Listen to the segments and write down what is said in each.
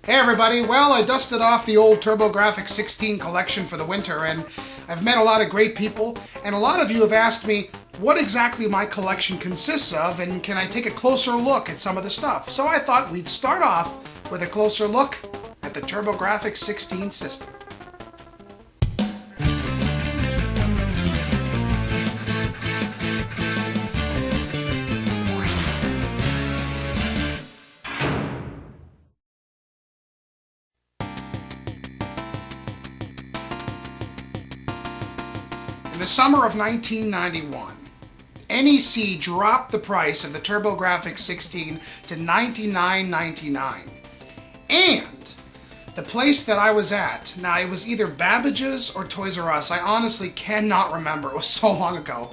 Hey everybody, well I dusted off the old TurboGrafx-16 collection for the winter and I've met a lot of great people and a lot of you have asked me what exactly my collection consists of and can I take a closer look at some of the stuff. So I thought we'd start off with a closer look at the TurboGrafx-16 system. In the summer of 1991, NEC dropped the price of the TurboGrafx-16 to $99.99. And the place that I was at, now it was either Babbage's or Toys R Us, I honestly cannot remember, it was so long ago,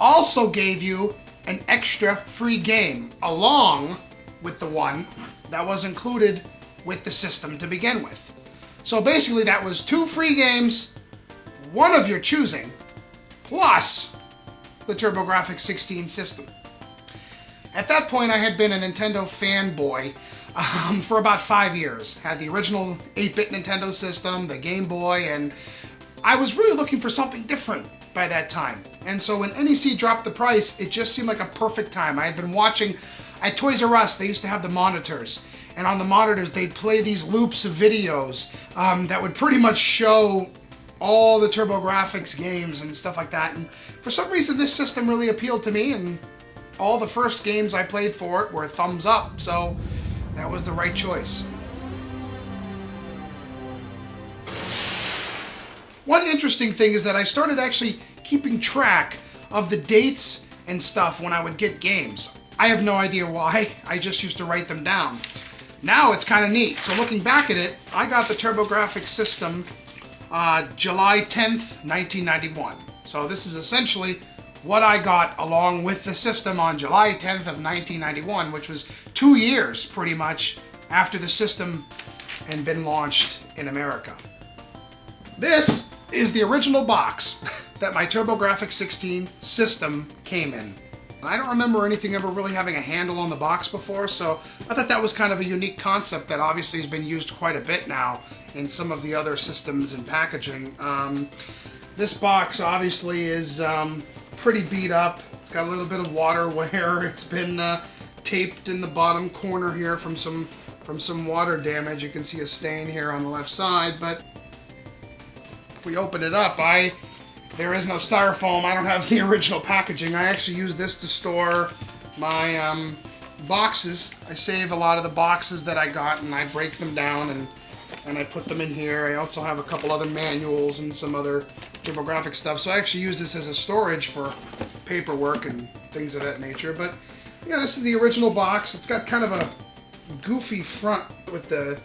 also gave you an extra free game along with the one that was included with the system to begin with. So basically that was 2 free games, one of your choosing, plus the TurboGrafx-16 system. At that point, I had been a Nintendo fanboy for about 5 years. Had the original 8-bit Nintendo system, the Game Boy, and I was really looking for something different by that time. And so when NEC dropped the price, it just seemed like a perfect time. I had been watching at Toys R Us, they used to have the monitors. And on the monitors, they'd play these loops of videos that would pretty much show all the TurboGrafx games and stuff like that, and for some reason this system really appealed to me, and all the first games I played for it were thumbs up, so that was the right choice. One interesting thing is that I started actually keeping track of the dates and stuff when I would get games. I have no idea why, I just used to write them down. Now it's kind of neat, so looking back at it, I got the TurboGrafx system July 10th, 1991. So this is essentially what I got along with the system on July 10th of 1991, which was 2 years pretty much after the system had been launched in America. This is the original box that my TurboGrafx-16 system came in. I don't remember anything ever really having a handle on the box before, so I thought that was kind of a unique concept that obviously has been used quite a bit now in some of the other systems and packaging. This box obviously is pretty beat up. It's got a little bit of water wear. It's been taped in the bottom corner here from some water damage. You can see a stain here on the left side, but if we open it up, there is no styrofoam. I don't have the original packaging. I actually use this to store my boxes. I save a lot of the boxes that I got and I break them down and I put them in here. I also have a couple other manuals and some other TurboGrafx stuff. So I actually use this as a storage for paperwork and things of that nature. But yeah, this is the original box. It's got kind of a goofy front with the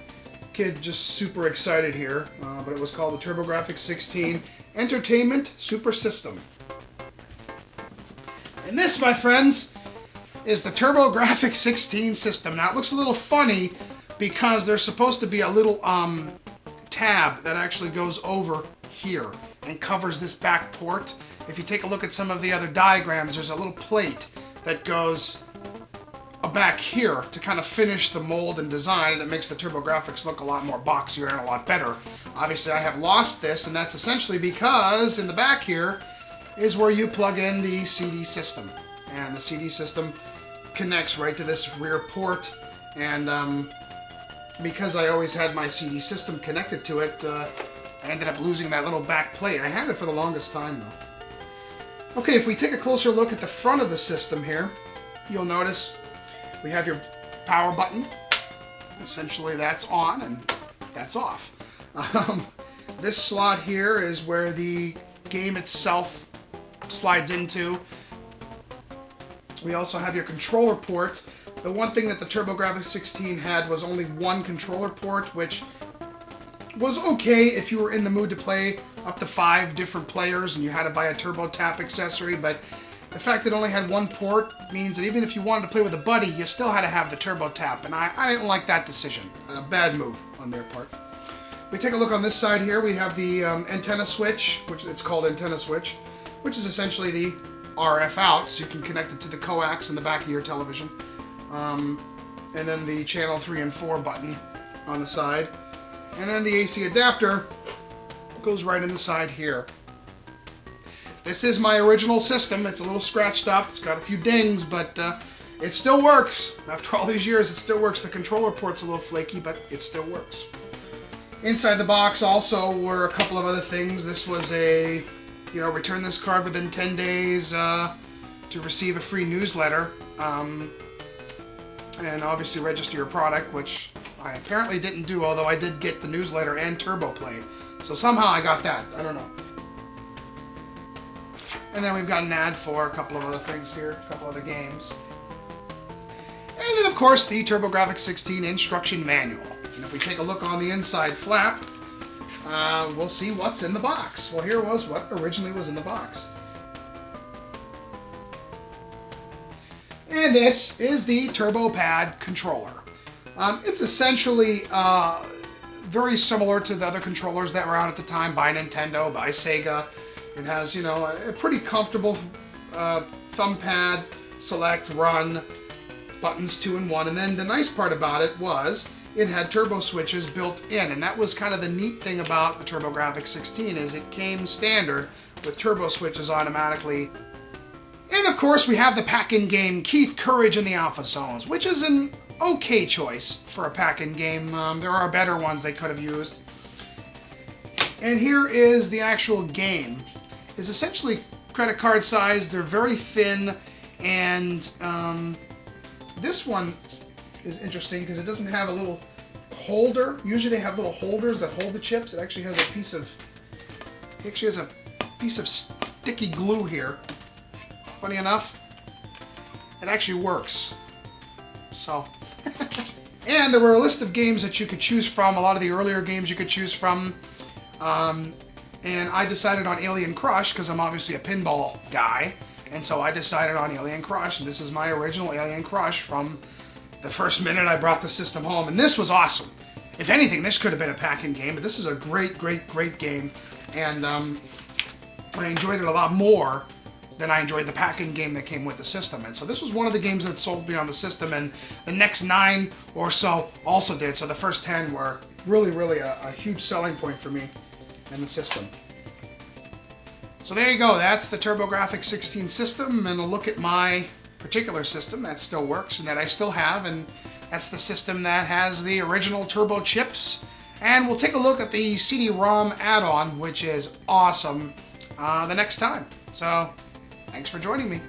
kid just super excited here. But it was called the TurboGrafx-16 Entertainment Super System. And this, my friends, is the TurboGrafx-16 system. Now it looks a little funny because there's supposed to be a little tab that actually goes over here and covers this back port. If you take a look at some of the other diagrams, there's a little plate that goes back here to kind of finish the mold and design, and it makes the TurboGrafx look a lot more boxier and a lot better. Obviously I have lost this, and that's essentially because in the back here is where you plug in the CD system, and the CD system connects right to this rear port, and because I always had my CD system connected to it, I ended up losing that little back plate. I had it for the longest time though. Okay, if we take a closer look at the front of the system here, you'll notice we have your power button. Essentially that's on and that's off. This slot here is where the game itself slides into. We also have your controller port. The one thing that the TurboGrafx-16 had was only one controller port, which was okay if you were in the mood to play up to 5 different players and you had to buy a TurboTap accessory, but the fact that it only had one port means that even if you wanted to play with a buddy, you still had to have the TurboTap, and I didn't like that decision. A bad move on their part. We take a look on this side here, we have the antenna switch, which it's called antenna switch, which is essentially the RF out, so you can connect it to the coax in the back of your television. And then the channel 3 and 4 button on the side. And then the AC adapter goes right in the side here. This is my original system. It's a little scratched up. It's got a few dings, but it still works. After all these years, it still works. The controller port's a little flaky, but it still works. Inside the box also were a couple of other things. This was a, return this card within 10 days to receive a free newsletter. And obviously register your product, which I apparently didn't do, although I did get the newsletter and Turbo Play. So somehow I got that. I don't know. And then we've got an ad for a couple of other things here, a couple other games. And then, of course, the TurboGrafx-16 instruction manual. And if we take a look on the inside flap, we'll see what's in the box. Well, here was what originally was in the box. And this is the TurboPad controller. It's essentially very similar to the other controllers that were out at the time by Nintendo, by Sega. It has, a pretty comfortable thumb pad, select, run, buttons 2 and 1. And then the nice part about it was it had turbo switches built in. And that was kind of the neat thing about the TurboGrafx-16 is it came standard with turbo switches automatically. And of course we have the Packin game Keith Courage in the Alpha Zones, which is an okay choice for a Packin game. There are better ones they could have used. And here is the actual game. It's essentially credit card size. They're very thin, and this one is interesting because it doesn't have a little holder. Usually they have little holders that hold the chips. It actually has a piece of sticky glue here. Funny enough, it actually works. So, and there were a list of games that you could choose from. A lot of the earlier games you could choose from. And I decided on Alien Crush because I'm obviously a pinball guy, and so I decided on Alien Crush, and this is my original Alien Crush from the first minute I brought the system home, and this was awesome. If anything, this could have been a Packin game, but this is a great, great, great game, and I enjoyed it a lot more than I enjoyed the Packin game that came with the system. And so this was one of the games that sold me on the system, and the next 9 or so also did. So the first 10 were really, really a huge selling point for me in the system. So there you go. That's the TurboGrafx-16 system, and a look at my particular system that still works and that I still have, and that's the system that has the original turbo chips. And we'll take a look at the CD-ROM add-on, which is awesome, the next time. So thanks for joining me.